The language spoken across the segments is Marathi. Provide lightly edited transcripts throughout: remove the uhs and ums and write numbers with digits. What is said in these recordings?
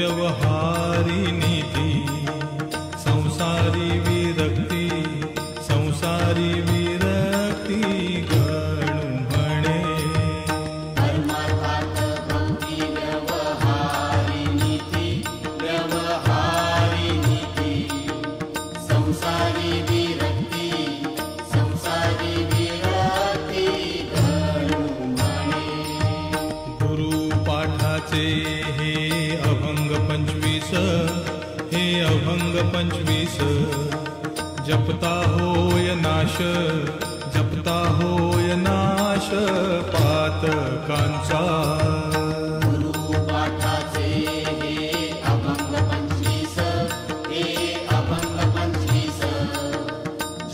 व्यवहारी नीती संसारी विरक्ती संसारी विरक्ती गणू म्हणे परमार्थात भक्ती व्यवहारी नीती संसारी विरक्ती गणू म्हणे गुरुपाठाचे हे अभंग 25 हे अभंग 25 जपता होय नाश जपता होय नाश पातकांचा गुरुपाठाचे हे अभंग 25 हे अभंग 25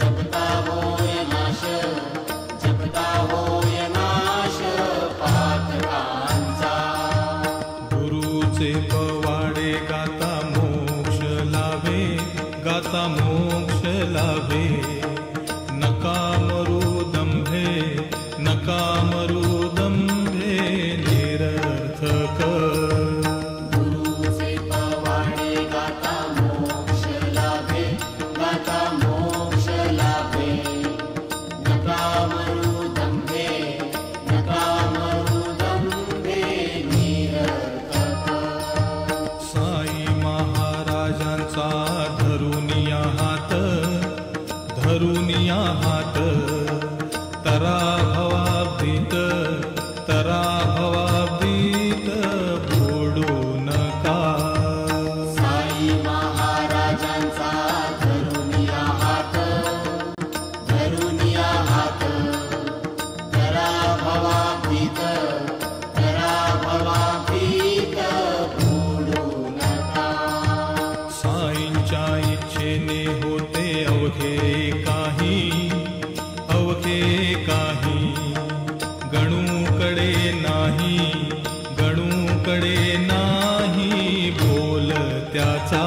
जपता होय नाश पातकांचा गुरुचे पवाडे गाता मोक्ष लाभे नका मरू दंभे निरर्थक गुरुचे पवाडे गाता मोक्ष लाभे नका मरू दंभे निरर्थक साई महाराजांचा धरुनिया हात तरा भवाब्दीत बुडू नका साई महाराजांचा धरुनिया हात तरा भवाब्दीत बुडू नका साईंच्या इच्छेने होते अवघे काही गणूकडे नाही बोल त्याचा